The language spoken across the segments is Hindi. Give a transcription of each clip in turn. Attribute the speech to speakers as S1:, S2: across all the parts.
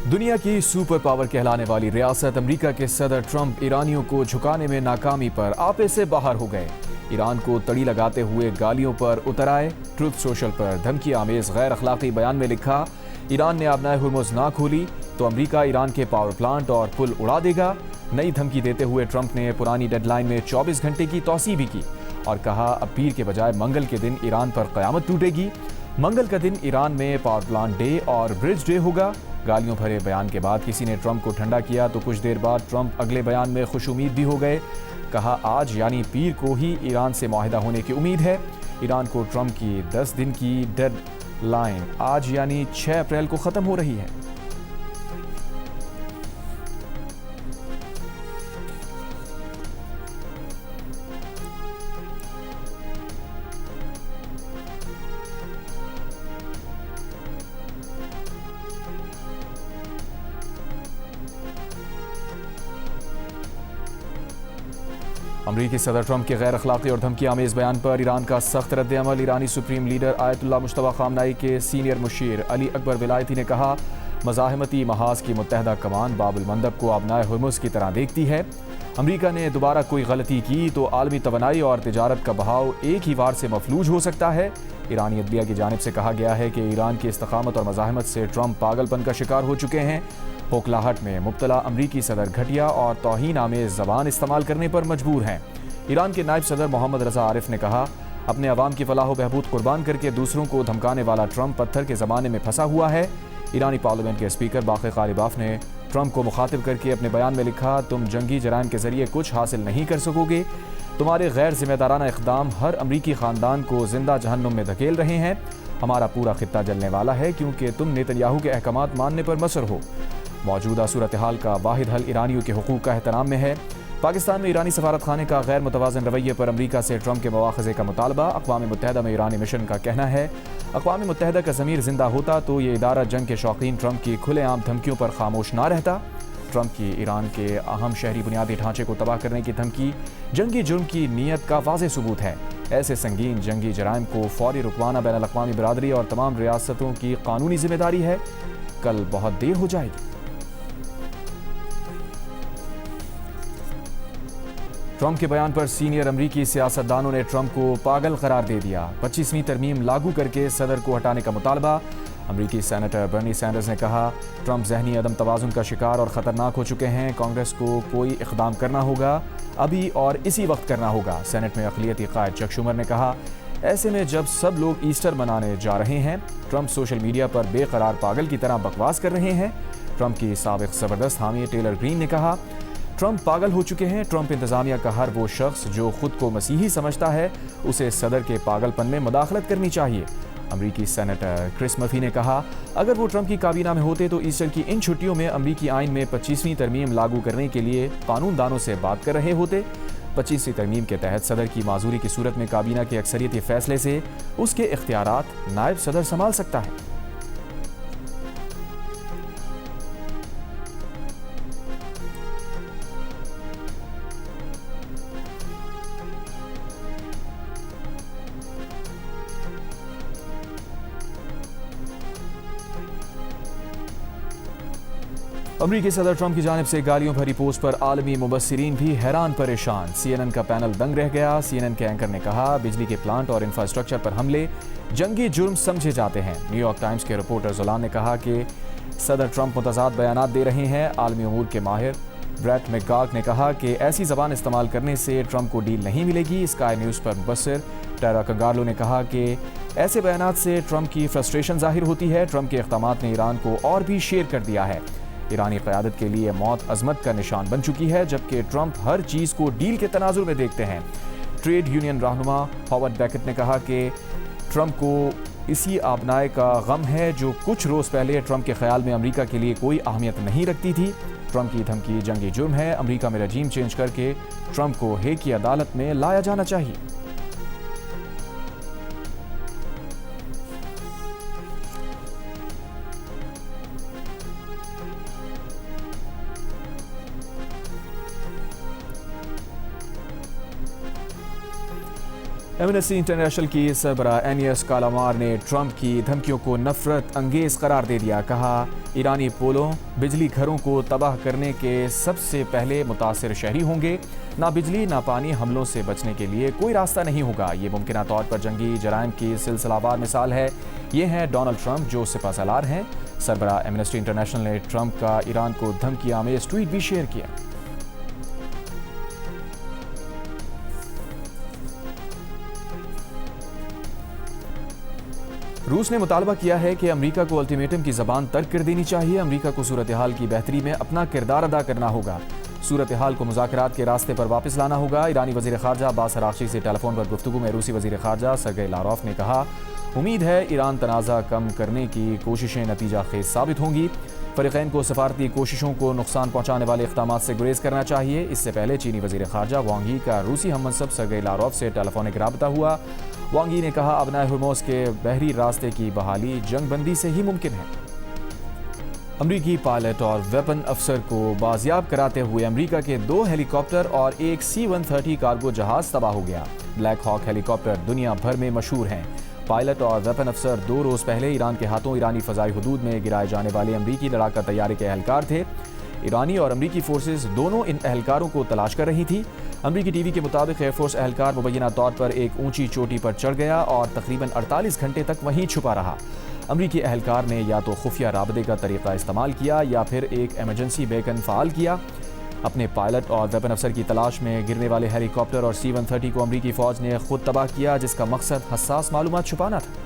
S1: दुनिया की सुपर पावर कहलाने वाली रियासत अमेरिका के सदर ट्रंप ईरानियों को झुकाने में नाकामी पर आपे से बाहर हो गए। ईरान को तड़ी लगाते हुए गालियों पर उतर आए। ट्रुथ सोशल पर धमकी आमेज गैर अखलाकी बयान में लिखा, ईरान ने आबनाए हुर्मुज ना खोली तो अमेरिका ईरान के पावर प्लांट और पुल उड़ा देगा। नई धमकी देते हुए ट्रंप ने पुरानी डेडलाइन में 24 घंटे की तौसीह भी की और कहा, अब पीर के बजाय मंगल के दिन ईरान पर कयामत टूटेगी। मंगल का दिन ईरान में पावर प्लांट डे और ब्रिज डे होगा। गालियों भरे बयान के बाद किसी ने ट्रंप को ठंडा किया तो कुछ देर बाद ट्रंप अगले बयान में खुशउम्मीद भी हो गए। कहा, आज यानी पीर को ही ईरान से मुआहिदा होने की उम्मीद है। ईरान को ट्रंप की 10 दिन की डेडलाइन आज यानी 6 अप्रैल को खत्म हो रही है। अमरीकी सदर ट्रंप के गैर अखलाकी और धमकी आमेज बयान पर ईरान का सख्त रद्द-ए-अमल। ईरानी supreme leader Ayatollah Mojtaba Khamenei के सीनियर मुशीर अली अकबर विलायती ने कहा, मज़ाहमती महाज की मुत्तहदा कमान बाबुल मंदब को आबनाए हुर्मुज की तरह देखती है। अमरीका ने दोबारा कोई गलती की तो आलमी तवानाई और तिजारत का बहाव एक ही वार से मफलूज हो सकता है। ईरानी अदलिया की जानिब से कहा गया है कि ईरान की इस्तकामत और मज़ाहमत से ट्रंप पागलपन का शिकार हो चुके हैं। खोखलाहट में मुब्तला अमरीकी सदर घटिया और तौहीन आमेज ज़बान इस्तेमाल करने पर मजबूर हैं। ईरान के नायब सदर मोहम्मद रजा आरिफ ने कहा, अपने अवाम की फलाह व बहबूद कुर्बान करके दूसरों को धमकाने वाला ट्रंप पत्थर के ज़माने में फंसा हुआ है। ईरानी पार्लियामेंट के स्पीकर बाक़ी ग़ालिबाफ ने ट्रंप को मुखातिब करके अपने बयान में लिखा, तुम जंगी जराइम के जरिए कुछ हासिल नहीं कर सकोगे। तुम्हारे गैर जिम्मेदाराना इक़दाम हर अमरीकी ख़ानदान को जिंदा जहन्नुम में धकेल रहे हैं। हमारा पूरा खित्ता जलने वाला है क्योंकि तुम नेतन्याहू के अहकामात मानने पर मसर हो। मौजूदा सूरत हाल का वाहिद हल ईरानियों के हुकूक का एहतराम में है। पाकिस्तान में ईरानी सफारत खाने का गैर मुतवाज़न रवैये पर अमरीका से ट्रंप के मवाख़ज़े का मुतालबा। अक़वाम मुत्तहदा में ईरानी मिशन का कहना है, अक़वाम मुत्तहदा का ज़मीर जिंदा होता तो ये इदारा जंग के शौकीन ट्रंप की खुलेआम धमकियों पर खामोश ना रहता। ट्रंप की ईरान के अहम शहरी बुनियादी ढांचे को तबाह करने की धमकी जंगी जुर्म की नीयत का वाज़ेह सबूत है। ऐसे संगीन जंगी जराइम को फौरी रुकवाना बैनुल अक़वामी बिरादरी और तमाम रियासतों की कानूनी जिम्मेदारी है। कल बहुत देर हो जाएगी। ट्रंप के बयान पर सीनियर अमरीकी सियासतदानों ने ट्रंप को पागल करार दे दिया। 25वीं तरमीम लागू करके सदर को हटाने का मुतालबा। अमरीकी सेनेटर बर्नी सैंडर्स ने कहा, ट्रंप जहनी अदम तवाज़ुन का शिकार और ख़तरनाक हो चुके हैं। कांग्रेस को कोई इक़दाम करना होगा, अभी और इसी वक्त करना होगा। सेनेट में अक़लियती क़ायद चक शुमर ने कहा, ऐसे में जब सब लोग ईस्टर मनाने जा रहे हैं, ट्रंप सोशल मीडिया पर बेकरार पागल की तरह बकवास कर रहे हैं। ट्रंप की साबिक़ ज़बरदस्त हामी टेलर ग्रीन ने कहा, ट्रंप पागल हो चुके हैं। ट्रंप इंतज़ामिया का हर वो शख्स जो खुद को मसीही समझता है, उसे सदर के पागलपन में मुदाखलत करनी चाहिए। अमरीकी सेनेटर क्रिस मर्फी ने कहा, अगर वो ट्रंप की काबीना में होते तो ईस्टर की इन छुट्टियों में अमरीकी आइन में 25वीं तरमीम लागू करने के लिए कानूनदानों से बात कर रहे होते। 25वीं तरमीम के तहत सदर की माजूरी की सूरत में काबीना के अक्सरियती फैसले से उसके इख्तियारात नायब सदर संभाल सकता है। अमरीकी सदर ट्रंप की जानिब से गालियों भरी पोस्ट पर आलमी मुबस्सिरीन भी हैरान परेशान। CNN का पैनल दंग रह गया। CNN के एंकर ने कहा, बिजली के प्लांट और इंफ्रास्ट्रक्चर पर हमले जंगी जुर्म समझे जाते हैं। न्यूयॉर्क टाइम्स के रिपोर्टर जुलान ने कहा कि सदर ट्रंप मुतज़ाद बयानात दे रहे हैं। आलमी उमूर के माहिर ब्रैट मैकगार्क ने कहा कि ऐसी ज़बान इस्तेमाल करने से ट्रंप को डील नहीं मिलेगी। स्काई न्यूज़ पर मुबस्सिर टेरा कंगार्लो ने कहा कि ऐसे बयानात से ट्रंप की फ्रस्ट्रेशन जाहिर होती है। ट्रंप के इक़दामात ने ईरान को और भी शेर कर दिया है। ईरानी क़यादत के लिए मौत अज़मत का निशान बन चुकी है, जबकि ट्रंप हर चीज़ को डील के तनाजुर में देखते हैं। ट्रेड यूनियन रहनुमा हॉवर्ड बैकेट ने कहा कि ट्रंप को इसी आबनाए का गम है जो कुछ रोज़ पहले ट्रंप के ख्याल में अमरीका के लिए कोई अहमियत नहीं रखती थी। ट्रंप की धमकी जंगी जुर्म है। अमरीका में रजीम चेंज करके ट्रंप को हेग की अदालत में लाया जाना चाहिए। एमनेस्टी इंटरनेशनल की सरबराह एनियस कालामार ने ट्रंप की धमकियों को नफरत अंगेज करार दे दिया। कहा, ईरानी पोलों बिजली घरों को तबाह करने के सबसे पहले मुतासिर शहरी होंगे। ना बिजली ना पानी, हमलों से बचने के लिए कोई रास्ता नहीं होगा। ये मुमकिन तौर पर जंगी जराइम की सिलसिलावार मिसाल है। ये हैं डोनाल्ड ट्रंप जो सिपहसालार हैं। सरबराह एमनेस्टी इंटरनेशनल ने ट्रंप का ईरान को धमकी आमेज ट्वीट भी शेयर किया। रूस ने मुतालबा किया है कि अमेरिका को अल्टीमेटम की ज़बान तर्क कर देनी चाहिए। अमेरिका को सूरत हाल की बेहतरी में अपना किरदार अदा करना होगा। सूरत हाल को मुज़ाकरात के रास्ते पर वापस लाना होगा। ईरानी वज़ीर ख़ारजा अब्बास अराग़ची से टेलीफोन पर गुफ्तगू में रूसी वज़ीर ख़ारजा सरगेई लारोफ ने कहा, उम्मीद है ईरान तनाज़ा कम करने की कोशिशें नतीजा खेज साबित होंगी। फ़रीक़ैन को सफारती कोशिशों को नुकसान पहुँचाने वाले इक़दामात से गुरेज करना चाहिए। इससे पहले चीनी वज़ीर ख़ारजा वांग यी का रूसी हममनसब सरगेई लारोफ से टेलीफोनिक राबता हुआ। वांग यी ने कहा, अबनाए हुर्मुज़ के बहरी रास्ते की बहाली जंगबंदी से ही मुमकिन है। अमरीकी पायलट और वेपन अफसर को बाजियाब कराते हुए अमरीका के 2 हेलीकॉप्टर और एक C-130 कार्गो जहाज तबाह हो गया। ब्लैक हॉक हेलीकॉप्टर दुनिया भर में मशहूर हैं। पायलट और वेपन अफसर 2 रोज़ पहले ईरान के हाथों ईरानी फ़ज़ाई हुदूद में गिराए जाने वाले अमरीकी लड़ाका तैयारे के एहलकार थे। ईरानी और अमरीकी फोर्सेस दोनों इन एहलकारों को तलाश कर रही थी। अमरीकी टीवी के मुताबिक एयरफोर्स एहलकार मुबैना तौर पर एक ऊंची चोटी पर चढ़ गया और तकरीबन 48 घंटे तक वहीं छुपा रहा। अमरीकी एहलकार ने या तो खुफिया राबते का तरीका इस्तेमाल किया या फिर एक इमरजेंसी बेकन फ़ाल किया। अपने पायलट और वेपन अफसर की तलाश में गिरने वाले हेलीकॉप्टर और C-130 को अमरीकी फ़ौज ने खुद तबाह किया, जिसका मकसद हसास मालूमात छुपाना था।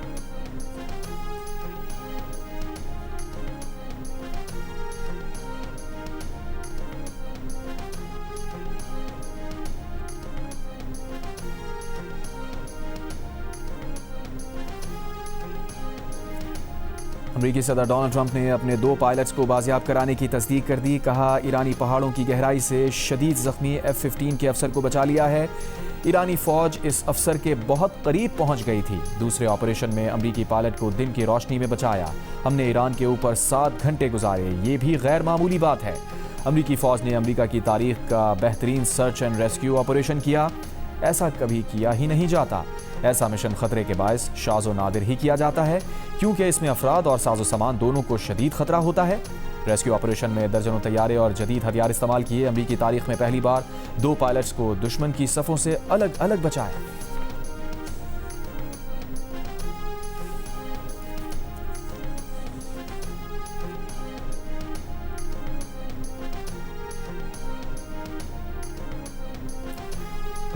S1: अमरीकी सदर डोनाल्ड ट्रंप ने अपने 2 पायलट्स को बाजियाब कराने की तस्दीक कर दी। कहा, ईरानी पहाड़ों की गहराई से शदीद जख्मी F-15 के अफसर को बचा लिया है। ईरानी फ़ौज इस अफसर के बहुत करीब पहुंच गई थी। दूसरे ऑपरेशन में अमरीकी पायलट को दिन की रोशनी में बचाया। हमने ईरान के ऊपर 7 घंटे गुजारे, ये भी गैर मामूली बात है। अमरीकी फ़ौज ने अमरीका की तारीख का बेहतरीन सर्च एंड रेस्क्यू ऑपरेशन किया। ऐसा कभी किया ही नहीं जाता। ऐसा मिशन खतरे के बायस शाज़ो नादिर ही किया जाता है, क्योंकि इसमें अफराद और साजो सामान दोनों को शदीद खतरा होता है। रेस्क्यू ऑपरेशन में दर्जनों तैयारे और जदीद हथियार इस्तेमाल किए। अमरीकी तारीख में पहली बार 2 पायलट्स को दुश्मन की सफ़ों से अलग अलग बचाया।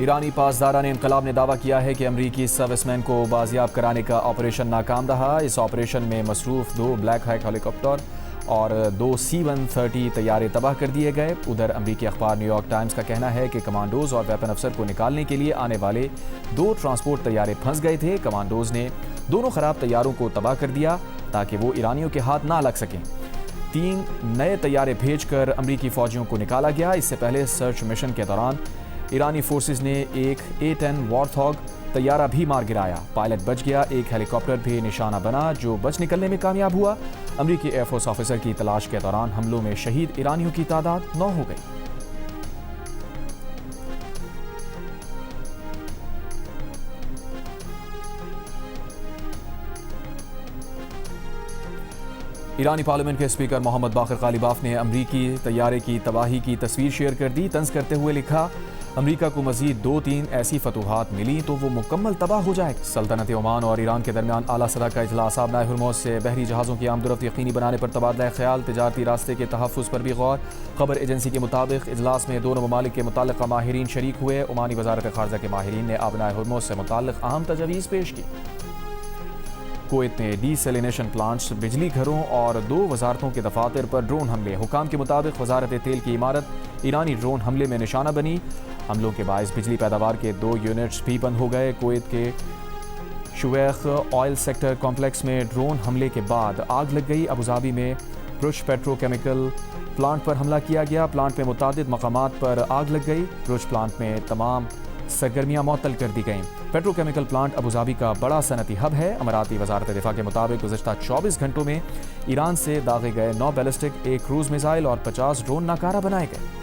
S1: ईरानी पासदारा ने इनकलाब ने दावा किया है कि अमरीकी सर्विसमैन को बाजियाब कराने का ऑपरेशन नाकाम रहा। इस ऑपरेशन में मसरूफ 2 ब्लैक हॉक हेलीकॉप्टर और 2 C-130 तैयारे तबाह कर दिए गए। उधर अमरीकी अखबार न्यूयॉर्क टाइम्स का कहना है कि कमांडोज और वेपन अफसर को निकालने के लिए आने वाले 2 ट्रांसपोर्ट तैयारे फंस गए थे। कमांडोज ने दोनों खराब तैयारों को तबाह कर दिया ताकि वो ईरानियों के हाथ ना लग सकें। 3 नए तैयारे भेजकर अमरीकी फौजियों को निकाला गया। इससे पहले सर्च मिशन के दौरान ईरानी फोर्सेस ने एक A-10 वॉरथॉग तैयारा भी मार गिराया। पायलट बच गया। एक हेलीकॉप्टर भी निशाना बना जो बच निकलने में कामयाब हुआ। अमरीकी एयरफोर्स ऑफिसर की तलाश के दौरान हमलों में शहीद ईरानियों की तादाद 9 हो गई। ईरानी पार्लियामेंट के स्पीकर मोहम्मद बाकर गालिबाफ ने अमरीकी तैयारे की तबाही की तस्वीर शेयर कर दी। तंज करते हुए लिखा, अमरीका को मजीद 2-3 ऐसी फतूहात मिली तो वो मुकम्मल तबाह हो जाएगी। सल्तनत ओमान और ईरान के दरमियान आला सतह का इजलास। अबनाए हुर्मुज़ से बहरी जहाज़ों की आमदोरफ्त यकीनी बनाने पर तबादला ख्याल। तिजारती रास्ते के तहफ़्फ़ुज़ पर भी गौर। खबर एजेंसी के मुताबिक इजलास में दोनों ममालिक के मुताल्लिक़ा माहिरीन शरीक हुए। ओमानी वज़ारत ख़ारजा के माहिरीन ने अबनाए हुर्मुज़ से मुताल्लिक़ अहम तजवीज़ पेश की। कुवैत ने डीसैलिनेशन प्लांट्स, बिजली घरों और 2 वजारतों के दफातर पर ड्रोन हमले। हुकाम के मुताबिक वजारत तेल की इमारत ईरानी ड्रोन हमले में निशाना बनी। हमलों के बायस बिजली पैदावार के 2 यूनिट्स भी बंद हो गए। कुवैत के शुवैख ऑयल सेक्टर कॉम्प्लेक्स में ड्रोन हमले के बाद आग लग गई। अबूधाबी में ब्रुश पेट्रोकेमिकल प्लांट पर हमला किया गया। प्लांट में मुतादिद मकामात पर आग लग गई। ब्रुश प्लांट में तमाम सरगर्मियां मुअत्तल कर दी गईं। पेट्रोकेमिकल प्लांट अबूधाबी का बड़ा सनती हब है। अमराती वजारत दिफा के मुताबिक गुज़श्ता 24 घंटों में ईरान से दागे गए 9 बैलिस्टिक, 1 क्रूज मिसाइल और 50 ड्रोन नाकारा बनाए गए।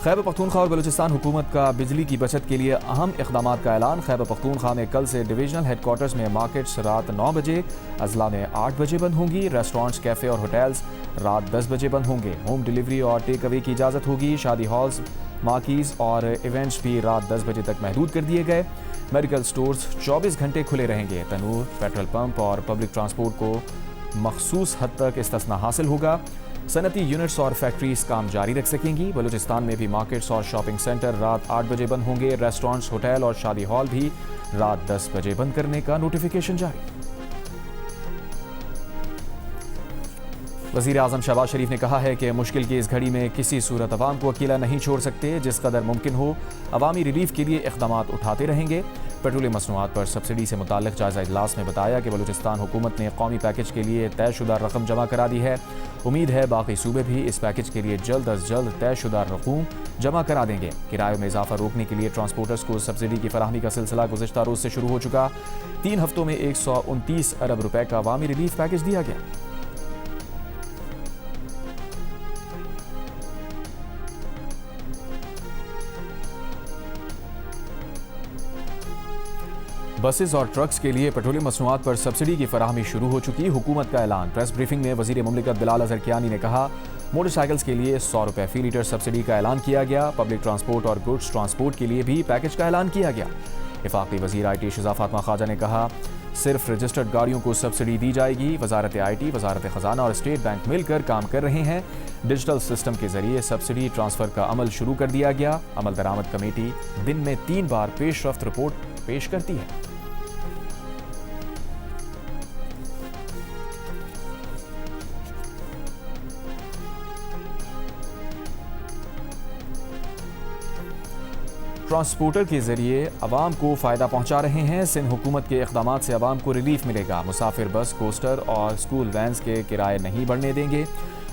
S1: खैबर पख्तूनख्वा और बलूचिस्तान हुकूमत का बिजली की बचत के लिए अहम इक़दामात का ऐलान। खैबर पख्तूनख्वा में कल से डिविजनल हेडक्वार्टर्स में मार्केट्स रात 9 बजे, अजला में 8 बजे बंद होंगी। रेस्टोरेंट्स, कैफ़े और होटल्स रात 10 बजे बंद होंगे। होम डिलीवरी और टेक अवे की इजाज़त होगी। शादी हॉल्स, मार्कीज़ और इवेंट्स भी रात 10 बजे तक महदूद कर दिए गए। मेडिकल स्टोर्स 24 घंटे खुले रहेंगे। तनूर, पेट्रोल पंप और पब्लिक ट्रांसपोर्ट को मखसूस हद तक इस्तिस्ना हासिल होगा। सनती यूनिट्स और फैक्ट्रीज काम जारी रख सकेंगी। बलूचिस्तान में भी मार्केट्स और शॉपिंग सेंटर रात 8 बजे बंद होंगे। रेस्टोरेंट्स, होटल और शादी हॉल भी रात 10 बजे बंद करने का नोटिफिकेशन जारी। वज़ीर आज़म शहबाज शरीफ ने कहा है कि मुश्किल की इस घड़ी में किसी सूरत अवाम को अकेला नहीं छोड़ सकते। जिस कदर मुमकिन हो अवामी रिलीफ के लिए इक़दामात उठाते रहेंगे। पेट्रोलियम मसनूआत पर सब्सिडी से मुताल्लिक़ जायज़ा इजलास में बताया कि बलूचिस्तान हुकूमत ने कौमी पैकेज के लिए तयशुदा रकम जमा करा दी है। उम्मीद है बाकी सूबे भी इस पैकेज के लिए जल्द अज जल्द तयशुदा रकूम जमा करा देंगे। किरायों में इजाफा रोकने के लिए ट्रांसपोर्टर्स को सब्सिडी की फराहमी का सिलसिला गुज़िश्ता रोज़ से शुरू हो चुका। 3 हफ्तों में 129 अरब रुपए का अवामी रिलीफ पैकेज दिया गया। बसेस और ट्रक्स के लिए पेट्रोलियम मसनूआत पर सब्सिडी की फराहमी शुरू हो चुकी। हुकूमत का ऐलान। प्रेस ब्रीफिंग में वज़ीर मुमलिकत बिलाल अज़हर कियानी ने कहा, मोटरसाइकिल्स के लिए 100 रुपए फी लीटर सब्सिडी का ऐलान किया गया। पब्लिक ट्रांसपोर्ट और गुड्स ट्रांसपोर्ट के लिए भी पैकेज का ऐलान किया गया। वफाकी वज़ीर IT शिज़ा फातिमा ख्वाजा ने कहा, सिर्फ रजिस्टर्ड गाड़ियों को सब्सिडी दी जाएगी। वजारत IT, वजारत खजाना और स्टेट बैंक मिलकर काम कर रहे हैं। डिजिटल सिस्टम के जरिए सब्सिडी ट्रांसफर का अमल शुरू कर दिया गया। अमल दरामद कमेटी दिन में 3 बार पेशरफ्त रिपोर्ट पेश करती है। ट्रांसपोर्टर के जरिए अवाम को फ़ायदा पहुंचा रहे हैं। सिंध हुकूमत के इक़दामात से अवाम को रिलीफ मिलेगा। मुसाफिर बस, कोस्टर और स्कूल वैन्स के किराए नहीं बढ़ने देंगे।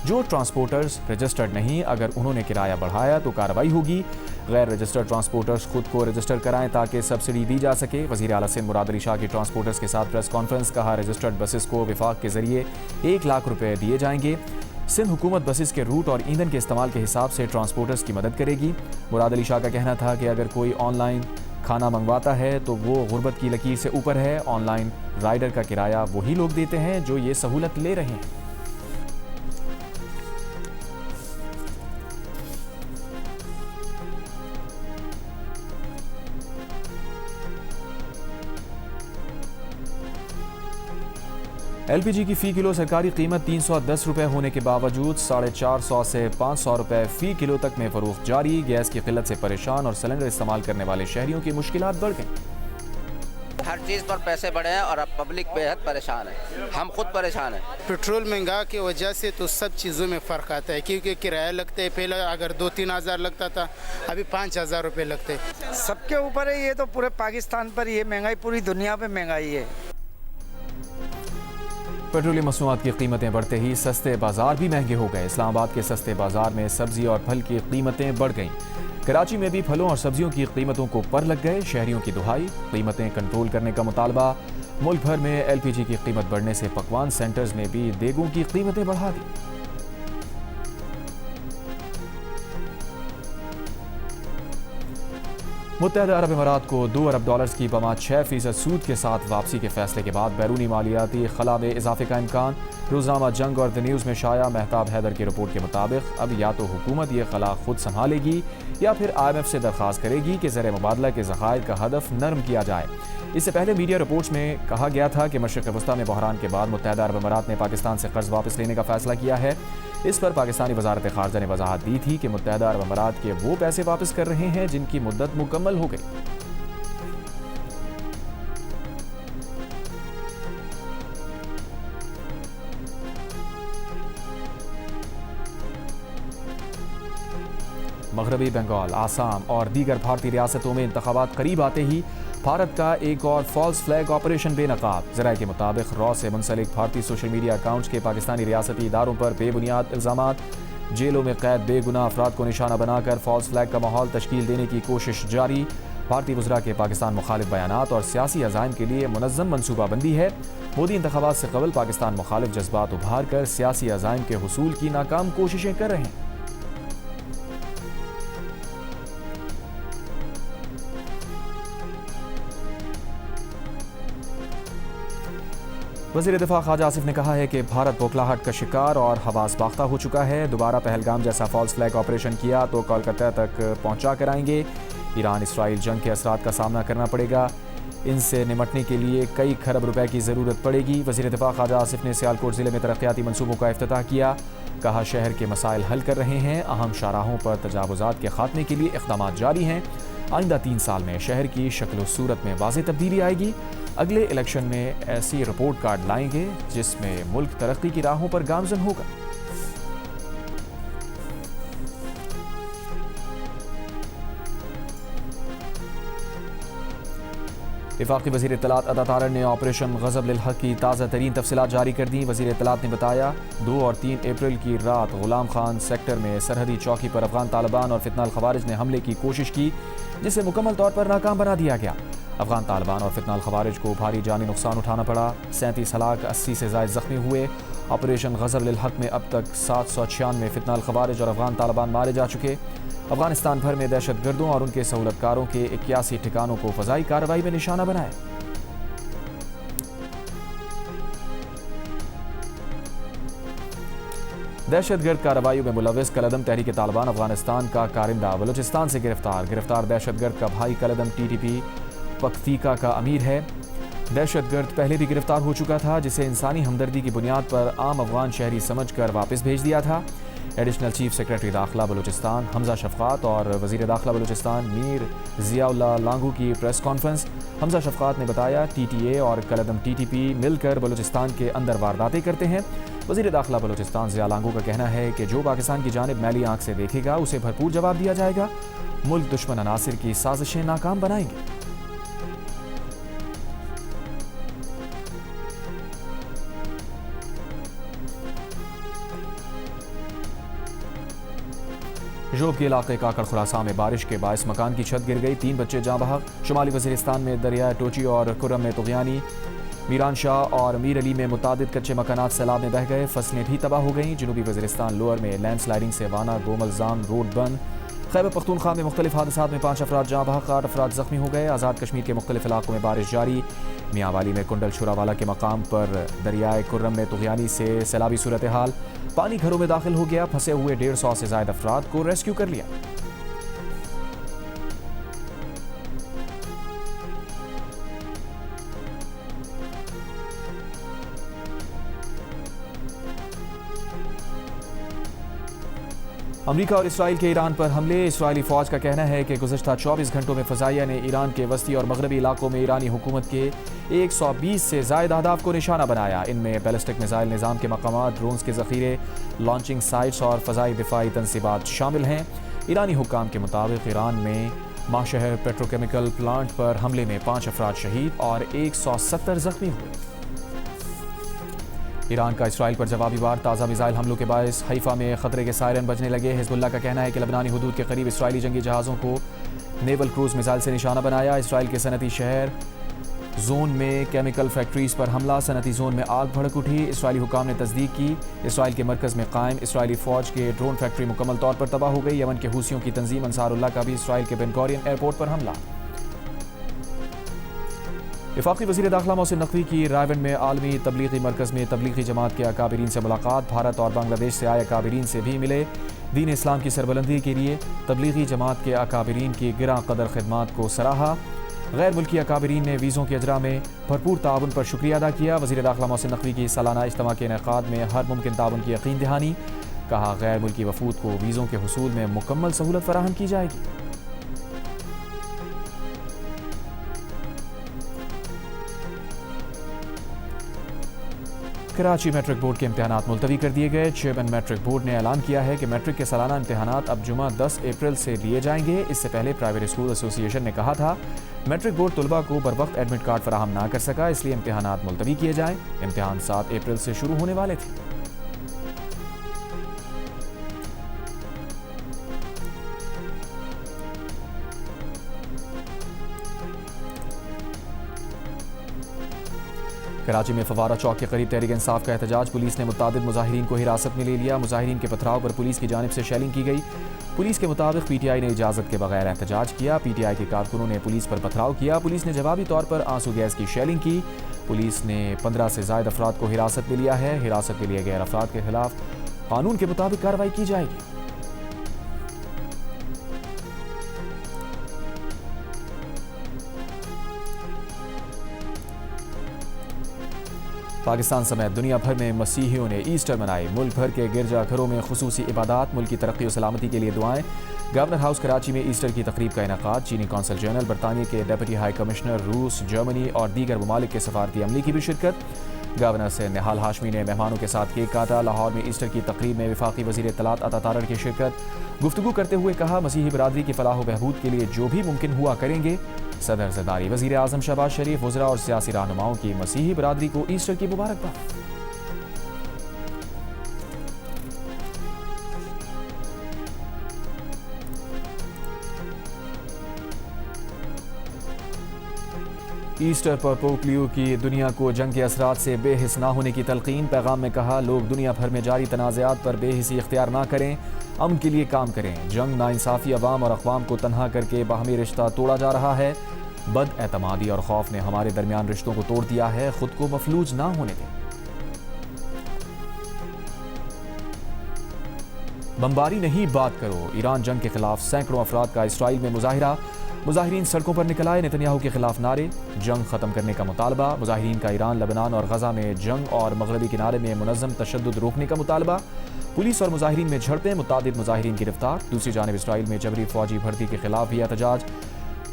S1: जो ट्रांसपोर्टर्स रजिस्टर्ड नहीं, अगर उन्होंने किराया बढ़ाया तो कार्रवाई होगी। गैर रजिस्टर्ड ट्रांसपोर्टर्स खुद को रजिस्टर कराएं ताकि सब्सिडी दी जा सके। वज़ीर आला सिंध मुराद अली शाह की ट्रांसपोर्टर्स के साथ प्रेस कॉन्फ्रेंस। कहा, रजिस्टर्ड बसेस को विफाक के जरिए 1 लाख रुपए दिए जाएंगे। सिंध हुकूमत बसेस के रूट और ईंधन के इस्तेमाल के हिसाब से ट्रांसपोर्टर्स की मदद करेगी। मुराद अली शाह का कहना था कि अगर कोई ऑनलाइन खाना मंगवाता है तो वो गुर्बत की लकीर से ऊपर है। ऑनलाइन राइडर का किराया वही लोग देते हैं जो ये सहूलत ले रहे हैं। LPG की फ़ी किलो सरकारी कीमत 310 रुपए होने के बावजूद 450 से 500 रुपए फ़ी किलो तक में फ़रोख्त जारी। गैस की किल्लत से परेशान और सिलेंडर इस्तेमाल करने वाले शहरियों की मुश्किलात बढ़ गई।
S2: हर चीज़ पर पैसे बढ़े हैं और अब पब्लिक बेहद परेशान है। हम खुद परेशान हैं।
S3: पेट्रोल महंगा की वजह से तो सब चीज़ों में फ़र्क आता है, क्योंकि किराया लगता है। पहले अगर 2-3 हज़ार लगता था, अभी 5,000 रुपये लगते।
S4: सबके ऊपर है ये, तो पूरे पाकिस्तान पर ये महंगाई, पूरी दुनिया पे महंगाई है।
S1: पेट्रोलियम मसनूआत की कीमतें बढ़ते ही सस्ते बाजार भी महंगे हो गए। इस्लामाबाद के सस्ते बाजार में सब्जी और फल की कीमतें बढ़ गईं। कराची में भी फलों और सब्जियों की कीमतों को पर लग गए। शहरियों की दुहाई, कीमतें कंट्रोल करने का मुतालबा। मुल्क भर में LPG की कीमत बढ़ने से पकवान सेंटर्स ने भी देगों की कीमतें बढ़ा दी। मुत्तहदा अरब अमारात को $2 अरब की बमा 6% सूद के साथ वापसी के फैसले के बाद बैरूनी मालियाती खला में इजाफे का इम्कान। रोजनामा जंग और द न्यूज़ में शाया महताब हैदर की रिपोर्ट के मुताबिक अब या तो हुकूमत ये खला खुद संभालेगी या फिर IMF से दरख्वास्त करेगी कि ज़र मुबादला के ज़खायर का हदफ नरम किया जाए। इससे पहले मीडिया रिपोर्ट्स में कहा गया था कि मशरिक़ वस्ता में बहरान के बाद मुत्तहदा अरब अमारात ने पाकिस्तान से कर्ज वापस लेने का फैसला किया है। इस पर पाकिस्तानी वजारत ख़ारजा ने वजाहत दी थी कि मुत्तहदा अरब अमारात के वो पैसे वापस कर रहे हैं जिनकी मुद्दत मुकम्मल हो गई। मगरबी बंगाल, आसाम और दीगर भारतीय रियासतों में इंतखाबात करीब आते ही भारत का एक और फॉल्स फ्लैग ऑपरेशन बेनकाब। ज़राए के मुताबिक रॉ से मुंसलिक भारतीय सोशल मीडिया अकाउंट्स के पाकिस्तानी रियासती इदारों पर बेबुनियाद इल्ज़ामात। जेलों में कैद बेगुनाह अफराद को निशाना बनाकर फॉल्स फ्लैग का माहौल तश्कील देने की कोशिश जारी। भारतीय वज़रा के पाकिस्तान मुखालिफ बयानात और सियासी अज़ाइम के लिए मुनज़्ज़म मनसूबाबंदी है। मोदी इंतखाबात से कबल पाकिस्तान मुखालिफ जज्बात उभार कर सियासी अज़ाइम के हुसूल की नाकाम कोशिशें कर रहे हैं। वज़ीर दिफा ख्वाजा आसिफ ने कहा है कि भारत बौखलाहट का शिकार और हवास बाख्ता हो चुका है। दोबारा पहलगाम जैसा फॉल्स फ्लैग ऑपरेशन किया तो कोलकाता तक पहुंचा कर आएंगे। ईरान इसराइल जंग के असरात का सामना करना पड़ेगा। इनसे निमटने के लिए कई खरब रुपए की ज़रूरत पड़ेगी। वज़ीर दिफा ख्वाजा आसिफ ने सियालकोट ज़िले में तरक्याती मनसूबों का इफ्तिताह किया। कहा शहर के मसाइल हल कर रहे हैं। अहम शाहराहों पर तजावुज़ात के खात्मे के लिए इक़दाम जारी हैं। आइंदा 3 साल में शहर की शक्ल सूरत में वाज़ेह तब्दीली आएगी। अगले इलेक्शन में ऐसी रिपोर्ट कार्ड लाएंगे जिसमें मुल्क तरक्की की राहों पर गामजन होगा। वफाकी वज़ीर इत्तलात अता तारड़ ने ऑपरेशन ग़ज़ब लिल हक़ की ताज़ा तरीन तफसीलात जारी कर दी। वज़ीर इत्तलात ने बताया 2 और 3 अप्रैल की रात गुलाम खान सेक्टर में सरहदी चौकी पर अफ़गान तालिबान और फितनाल ख़वारिज ने हमले की कोशिश की, जिसे मुकम्मल तौर पर नाकाम बना दिया गया। अफ़गान तालिबान और फितनाल ख़वारिज को भारी जानी नुकसान उठाना पड़ा। 37 हलाक, 80 से ज़ायद ज़ख्मी हुए। ऑपरेशन ग़ज़ब लिल हक़ में अब तक 796 फितनाल ख़वारिज और अफ़गान तालिबान मारे जा चुके। अफगानिस्तान भर में दहशतगर्दों और उनके सहूलतकारों के 81 ठिकानों को फ़ज़ाई कार्रवाई में निशाना बनाया। दहशतगर्द कार्रवाई में मुलविस कलदम तहरीक तालिबान अफगानिस्तान का कारिंदा बलूचिस्तान से गिरफ्तार दहशतगर्द का भाई कलदम TTP पख्तीका का अमीर है। दहशतगर्द पहले भी गिरफ्तार हो चुका था, जिसे इंसानी हमदर्दी की बुनियाद पर आम अफगान शहरी समझकर वापस भेज दिया था। एडिशनल चीफ सेक्रेटरी दाखिला बलूचिस्तान हमजा शफ़क़ात और वज़ीर दाखिला बलूचिस्तान मीर ज़ियाउल्लाह लांगू की प्रेस कॉन्फ्रेंस। हमजा शफ़क़ात ने बताया TTA और कलदम TTP मिलकर बलूचिस्तान के अंदर वारदातें करते हैं। वज़ीर दाखिला बलूचिस्तान ज़िया लांगू का कहना है कि जो पाकिस्तान की जानिब मैली आंख से देखेगा उसे भरपूर जवाब दिया जाएगा। मुल्क दुश्मन अनासिर की साजिशें नाकाम बनाएंगे। जोब के इलाके काकड़ खुरासा में बारिश के बायस मकान की छत गिर गई, 3 बच्चे जाँ बहक। शुमाली वज़ीरिस्तान में दरिया टोची और कुर्रम में तुग़यानी, मीरान शाह और मीर अली में मुतादिद कच्चे मकानात सैलाब में बह गए, फसलें भी तबाह हो गईं। जनूबी वज़ीरिस्तान लोअर में लैंडस्लाइडिंग से वाना गोमलजान रोड बंद। खैबर पख्तूनख्वा में मुख्तलिफ हादसात में 5 अफराद जाँ बहक, 8 अफराद ज़ख्मी हो गए। आज़ाद कश्मीर के मुख्तलिफ इलाकों में बारिश जारी। मियांवाली में कुंडल शुरावाला के मकाम पर दरियाए कुर्रम में तुग़यानी से सैलाबी सूरत हाल, पानी घरों में दाखिल हो गया। फंसे हुए 150 से ज़ायद अफराद को रेस्क्यू कर लिया। अमरीका और इसराइल के ईरान पर हमले। इसराइली फ़ौज का कहना है कि गुज़श्ता 24 घंटों में फ़ज़ाइया ने ईरान के वस्ती और मगरबी इलाकों में ईरानी हुकूमत के 120 से ज़ायद अहदाफ को निशाना बनाया। इनमें बैलिस्टिक मिसाइल निज़ाम के मकामात, ड्रोन्स के ज़ख़ीरे, लॉन्चिंग साइट्स और फ़ज़ाई दिफ़ाई तनसीबात शामिल हैं। ईरानी हुक्काम के मुताबिक ईरान में माशहर पेट्रोकेमिकल प्लांट पर हमले में 5 अफराद शहीद और 170 ज़ख्मी हुए। ईरान का इसराइल पर जवाबी वार। ताज़ा मिसाइल हमलों के बायस हैफा में खतरे के सायरन बजने लगे। हिज़्बुल्लाह का कहना है कि लबनानी हुदूद के करीब इसराइली जंगी जहाज़ों को नेवल क्रूज़ मिसाइल से निशाना बनाया। इसराइल के सनती शहर जोन में केमिकल फैक्ट्रीज पर हमला, सनती जोन में आग भड़क उठी। इसराइली हुकाम ने तस्दीक की इसराइल के मरकज़ में कायम इसराइली फ़ौज के ड्रोन फैक्ट्री मुकम्मल तौर पर तबाह हो गई। यमन के हूसियों की तंजीम अंसारुल्लाह का भी इसराइल के बेन गुरियन एयरपोर्ट पर हमला। वफाकी वज़ीर दाखिला मोहसिन नकवी की रायवन में आलमी तबलीगी मरकज़ में तबलीगी जमात के अकाबिरीन से मुलाकात। भारत और बांग्लादेश से आए अकाबिरीन से भी मिले। दीन इस्लाम की सरबलंदी के लिए तबलीगी जमात के अकाबिरीन की गिरा कदर खिदमात को सराहा। गैर मुल्की अकाबिरीन ने वीज़ों के अजरा में भरपूर ताउन पर शुक्रिया अदा किया। वज़ीर दाखिला मोहसिन नकवी की सालाना इज्तिमा के इनेकाद में हर मुमकिन ताउन की यकीन दहानी। कहा गैर मुल्की वफूद को वीज़ों के हुसूल में मुकम्मल सहूलत फराहम की जाएगी। कराची मैट्रिक बोर्ड के इम्तहानात मुलतवी कर दिए गए। चेयरमैन मैट्रिक बोर्ड ने ऐलान किया है कि मैट्रिक के सालाना इम्तहानात अब जुमा 10 अप्रैल से लिए जाएंगे। इससे पहले प्राइवेट स्कूल एसोसिएशन ने कहा था मैट्रिक बोर्ड तलबा को बर वक्त एडमिट कार्ड फराहम ना कर सका, इसलिए इम्तहानात मुलतवी किए जाएं। इम्तहान 7 अप्रैल से शुरू होने वाले थे। कराची में फवारा चौक के करीब तहरीक इंसाफ का एहतजाज। पुलिस ने मुतादिद मुजाहिरीन को हिरासत में ले लिया। मुजाहिरीन के पथराव पर पुलिस की जानिब से शेलिंग की गई। पुलिस के मुताबिक PTI ने इजाज़त के बगैर एहतजाज किया। PTI के कारकुनों ने पुलिस पर पथराव किया। पुलिस ने जवाबी तौर पर आंसू गैस की शेलिंग की। पुलिस ने 15 से ज़ायद अफराद को हिरासत में लिया है। हिरासत में लिए गए अफराद के खिलाफ कानून के मुताबिक कार्रवाई की जाएगी। पाकिस्तान समेत दुनिया भर में मसीहियों ने ईस्टर मनाई। मुल्क भर के गिरजाघरों में खुसूसी इबादत, मुल्क की तरक्की और सलामती के लिए दुआएं। गवर्नर हाउस कराची में ईस्टर की तकरीब का इनेकाद। चीनी कौंसल जनरल, बरतानिया के डेप्यूटी हाई कमिश्नर, रूस, जर्मनी और दीगर ममालिक के सफारती अमले की भी शिरकत। गवर्नर से निहाल हाशमी ने मेहमानों के साथ केक काटा। लाहौर में ईस्टर की तकरीब में वफाकी वज़ीर इत्तलात अता तारड़ की शिरकत। गुफ्तगू करते हुए कहा, मसीही बरादरी की फलाह व बहबूद के लिए जो भी मुमकिन हुआ करेंगे। सदर ज़रदारी, वज़ीर आज़म शहबाज शरीफ, वज़रा और सियासी रहनुमाओं की मसीही बरादरी को ईस्टर की मुबारकबाद। ईस्टर पर पोप लियो की दुनिया को जंग के असरात से बेहिस ना होने की तलकीन। पैगाम में कहा, लोग दुनिया भर में जारी तनाज़ात पर बेहिसी इख्तियार ना करें, अमन के लिए काम करें। जंग नाइंसाफ़ी अवाम और अक़वाम को तन्हा करके बाहमी रिश्ता तोड़ा जा रहा है। बदएतमादी और खौफ ने हमारे दरमियान रिश्तों को तोड़ दिया है। खुद को मफलूज ना होने दें। बमबारी नहीं, बात करो। ईरान जंग के खिलाफ सैकड़ों अफराद का इसराइल में मुजाहिरा। मुजाहिरीन सड़कों पर निकल आए, नेतन्याहू के खिलाफ नारे, जंग खत्म करने का मुतालबा। मुजाहिरीन का ईरान, लबनान और गजा में जंग और मगरबी किनारे में मुनज़्ज़म तशद्दुद रोकने का मुतालबा। पुलिस और मुजाहिरीन में झड़पें, मुतादिद मुजाहिरीन गिरफ्तार। दूसरी जानिब इसराइल में जबरी फौजी भर्ती के खिलाफ भी एहतजाज।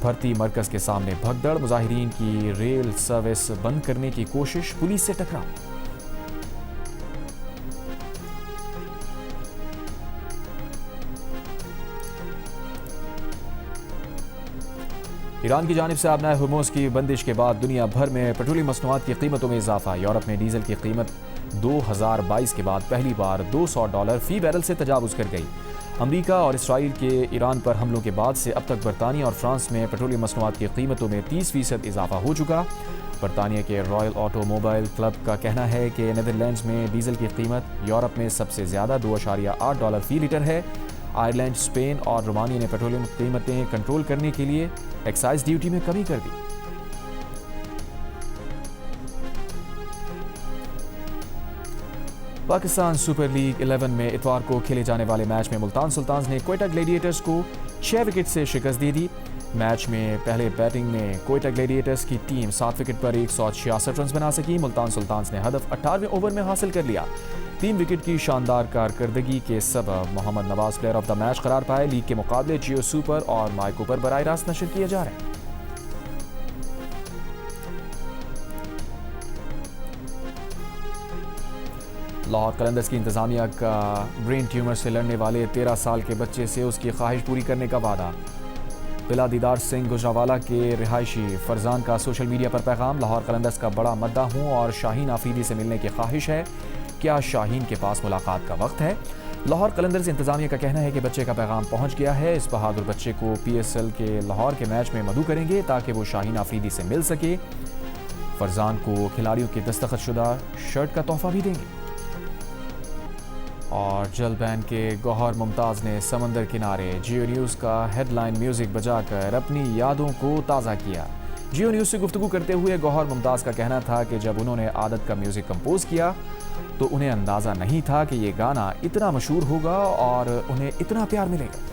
S1: भर्ती मरकज के सामने भगदड़। मुजाहिरीन की रेल सर्विस बंद करने की कोशिश, पुलिस से टकराव। ईरान की जानिब से आबनाए हुर्मुज़ की बंदिश के बाद दुनिया भर में पेट्रोलियम मसनूआत की कीमतों में इजाफा। यूरोप में डीजल की कीमत 2022 के बाद पहली बार $200 फी बैरल से तजावुज़ कर गई। अमरीका और इसराइल के ईरान पर हमलों के बाद से अब तक बरतानिया और फ्रांस में पेट्रोलियम मसनूआत की कीमतों में 30% इजाफा हो चुका। बरतानिया के रॉयल ऑटोमोबाइल क्लब का कहना है कि नीदरलैंड्स में डीजल की कीमत यूरोप में सबसे ज़्यादा $2.8 फी लीटर है। आयरलैंड, स्पेन और रोमानिया ने पेट्रोलियम कीमतें कंट्रोल करने के लिए एक्साइज ड्यूटी में कमी कर दी। पाकिस्तान सुपर लीग 11 में इतवार को खेले जाने वाले मैच में मुल्तान सुल्तान्स ने क्वेटा ग्लेडिएटर्स को 6 विकेट से शिकस्त दे दी। मैच में पहले बैटिंग में क्वेटा ग्लेडिएटर्स की टीम 7 विकेट पर 166 रन बना सकी। मुल्तान सुल्तान्स ने हदफ 18वें ओवर में हासिल कर लिया। 3 विकेट की शानदार कारकर्दगी के सबब Mohammad Nawaz player of the match करार पाए। लीग के मुकाबले जियो सुपर और माइको पर बराह रास्त नशर किए जा रहे हैं। लाहौर कलंदर्स की इंतजामिया का ब्रेन ट्यूमर से लड़ने वाले 13 साल के बच्चे से उसकी ख्वाहिश पूरी करने का वादा। बिला दीदार सिंह गुजरावाला के रिहायशी फरजान का सोशल मीडिया पर पैगाम। लाहौर कलंदर्स का बड़ा मद्दा हूँ और शाहीन आफरीदी से मिलने की ख्वाहिश है। क्या शाहीन के पास मुलाकात का वक्त है? लाहौर कलंदर्स इंतजामिया का कहना है कि बच्चे का पैगाम पहुंच गया है। इस बहादुर बच्चे को PSL के लाहौर के मैच में मदऊ करेंगे ताकि वो शाहीन आफरीदी से मिल सके। फरजान को खिलाड़ियों की दस्तखतशुदा शर्ट का तोहफा भी देंगे। और जलबैन के गौहर मुमताज़ ने समंदर किनारे जियो न्यूज़ का हेडलाइन म्यूज़िक बजाकर अपनी यादों को ताज़ा किया। जियो न्यूज़ से गुफ्तगू करते हुए गौहर मुमताज़ का कहना था कि जब उन्होंने आदत का म्यूज़िक कंपोज किया तो उन्हें अंदाज़ा नहीं था कि ये गाना इतना मशहूर होगा और उन्हें इतना प्यार मिलेगा।